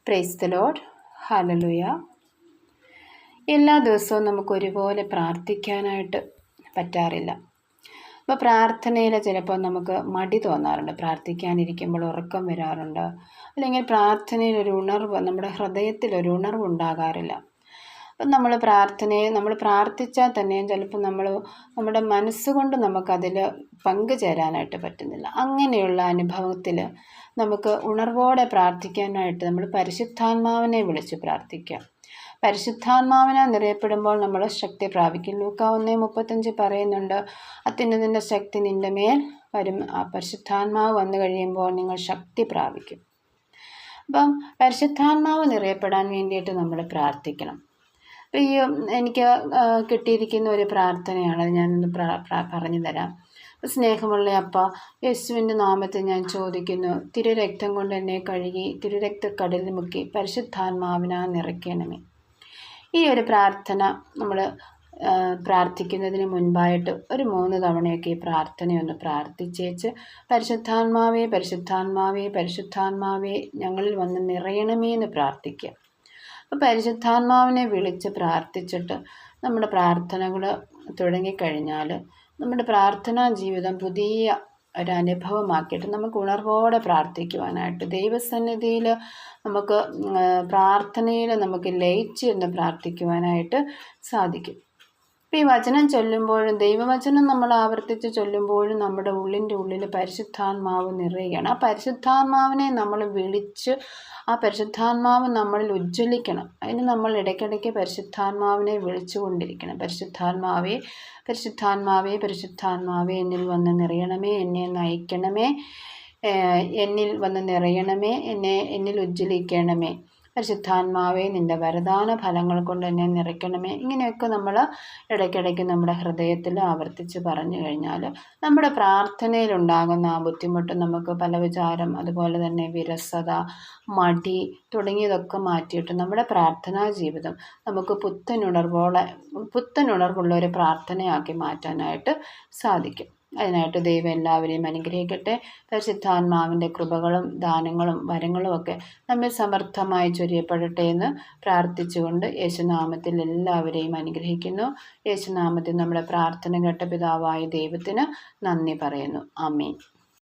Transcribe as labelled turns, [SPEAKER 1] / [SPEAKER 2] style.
[SPEAKER 1] Praise the Lord. Hallelujah. എല്ലാ ദിവസവും നമുക്ക് ഒരുപോലെ പ്രാർത്ഥിക്കാനായിട്ട് പറ്റാറില്ല. അപ്പോൾ പ്രാർത്ഥനയിൽ ചിലപ്പോൾ നമുക്ക് മടി തോന്നാറുണ്ട്, പ്രാർത്ഥിക്കാനിരിക്കുമ്പോൾ ഉറക്കം വരാറുണ്ട്, അല്ലെങ്കിൽ പ്രാർത്ഥനയിൽ ഒരു ഉണർവ്, നമ്മുടെ ഹൃദയത്തിൽ ഒരു ഉണർവ് ഉണ്ടാകാറില്ല. അപ്പം നമ്മൾ പ്രാർത്ഥിച്ചാൽ തന്നെയും ചിലപ്പോൾ നമ്മുടെ മനസ്സുകൊണ്ട് നമുക്കതിൽ പങ്കുചേരാനായിട്ട് പറ്റുന്നില്ല. അങ്ങനെയുള്ള അനുഭവത്തിൽ നമുക്ക് ഉണർവോടെ പ്രാർത്ഥിക്കാനായിട്ട് നമ്മൾ പരിശുദ്ധാത്മാവിനെ വിളിച്ച് പ്രാർത്ഥിക്കാം. പരിശുദ്ധാത്മാവിനെ നിറയപ്പെടുമ്പോൾ നമ്മൾ ശക്തി പ്രാപിക്കും. ലൂക്കാ 1:35 പറയുന്നുണ്ട്, അത്യുന്നതൻ്റെ ശക്തി നിൻ്റെ മേൽ വരും. ആ പരിശുദ്ധാത്മാവ് വന്നു കഴിയുമ്പോൾ നിങ്ങൾ ശക്തി പ്രാപിക്കും. അപ്പം പരിശുദ്ധാത്മാവ് നിറയപ്പെടാൻ വേണ്ടിയിട്ട് നമ്മൾ പ്രാർത്ഥിക്കണം. അപ്പോൾ എനിക്ക് കിട്ടിയിരിക്കുന്ന ഒരു പ്രാർത്ഥനയാണ്, ഞാനൊന്ന് പറഞ്ഞു തരാം. സ്നേഹമുള്ള അപ്പ, യേശുവിൻ്റെ നാമത്തിൽ ഞാൻ ചോദിക്കുന്നു, തിരുരക്തം കൊണ്ട് എന്നെ കഴുകി തിരുരക്തക്കടലിൽ മുക്കി പരിശുദ്ധാത്മാവിനാൽ നിറയ്ക്കണമേ. ഈ ഒരു പ്രാർത്ഥന നമ്മൾ പ്രാർത്ഥിക്കുന്നതിന് മുൻപായിട്ട് ഒരു 3 തവണയൊക്കെ ഈ പ്രാർത്ഥനയൊന്ന് പ്രാർത്ഥിച്ചേച്ച് പരിശുദ്ധാത്മാവേ പരിശുദ്ധാത്മാവേ പരിശുദ്ധാത്മാവേ ഞങ്ങളിൽ വന്ന് നിറയണമേ എന്ന് പ്രാർത്ഥിക്കുക. അപ്പോൾ പരിശുദ്ധാത്മാവിനെ വിളിച്ച് പ്രാർത്ഥിച്ചിട്ട് നമ്മുടെ പ്രാർത്ഥനകൾ തുടങ്ങിക്കഴിഞ്ഞാൽ നമ്മുടെ പ്രാർത്ഥനാ ജീവിതം പുതിയ ഒരനുഭവമാക്കിയിട്ട് നമുക്ക് ഉണർവോടെ പ്രാർത്ഥിക്കുവാനായിട്ട് ദൈവസന്നിധിയിൽ നമുക്ക് പ്രാർത്ഥനയിൽ നമുക്ക് ലയിച്ച് എന്ന് പ്രാർത്ഥിക്കുവാനായിട്ട് സാധിക്കും. അപ്പോൾ ഈ വചനം ചൊല്ലുമ്പോഴും ദൈവവചനം നമ്മൾ ആവർത്തിച്ച് ചൊല്ലുമ്പോഴും നമ്മുടെ ഉള്ളിൽ പരിശുദ്ധാത്മാവ് നിറയുകയാണ്. ആ പരിശുദ്ധാത്മാവിനെ നമ്മൾ വിളിച്ച് ആ പരിശുദ്ധാത്മാവ് നമ്മളിൽ ഉജ്ജ്വലിക്കണം. അതിന് നമ്മൾ ഇടയ്ക്കിടയ്ക്ക് പരിശുദ്ധാത്മാവിനെ വിളിച്ചുകൊണ്ടിരിക്കണം. പരിശുദ്ധാത്മാവേ പരിശുദ്ധാത്മാവേ പരിശുദ്ധാത്മാവേ എന്നിൽ വന്ന് നിറയണമേ, എന്നെ നയിക്കണമേ, എന്നിൽ വന്ന് നിറയണമേ, എന്നിൽ ഉജ്ജ്വലിക്കണമേ. പരിശുദ്ധാത്മാവേ നിൻ്റെ വരദാന ഫലങ്ങൾ കൊണ്ട് എന്നെ നിറയ്ക്കണമേ. ഇങ്ങനെയൊക്കെ നമ്മൾ ഇടയ്ക്കിടയ്ക്ക് നമ്മുടെ ഹൃദയത്തിൽ ആവർത്തിച്ച് പറഞ്ഞു കഴിഞ്ഞാൽ നമ്മുടെ പ്രാർത്ഥനയിലുണ്ടാകുന്ന ആ ബുദ്ധിമുട്ട്, നമുക്ക് പല വിചാരം, അതുപോലെ തന്നെ വിരസത, മടി തുടങ്ങിയതൊക്കെ മാറ്റിയിട്ട് നമ്മുടെ പ്രാർത്ഥനാ ജീവിതം നമുക്ക് പുത്തനുണർവുള്ള ഒരു പ്രാർത്ഥനയാക്കി മാറ്റാനായിട്ട് സാധിക്കും. അതിനായിട്ട് ദൈവം എല്ലാവരെയും അനുഗ്രഹിക്കട്ടെ. പരിശുദ്ധാത്മാവിൻ്റെ കൃപകളും ദാനങ്ങളും വരങ്ങളും ഒക്കെ നമ്മെ സമർത്ഥമായി ചൊരിയപ്പെടട്ടെ എന്ന് പ്രാർത്ഥിച്ചുകൊണ്ട് യേശുനാമത്തിൽ എല്ലാവരെയും അനുഗ്രഹിക്കുന്നു. യേശുനാമത്തിൽ നമ്മുടെ പ്രാർത്ഥന കേട്ട പിതാവായ ദൈവത്തിന് നന്ദി പറയുന്നു. ആമേൻ.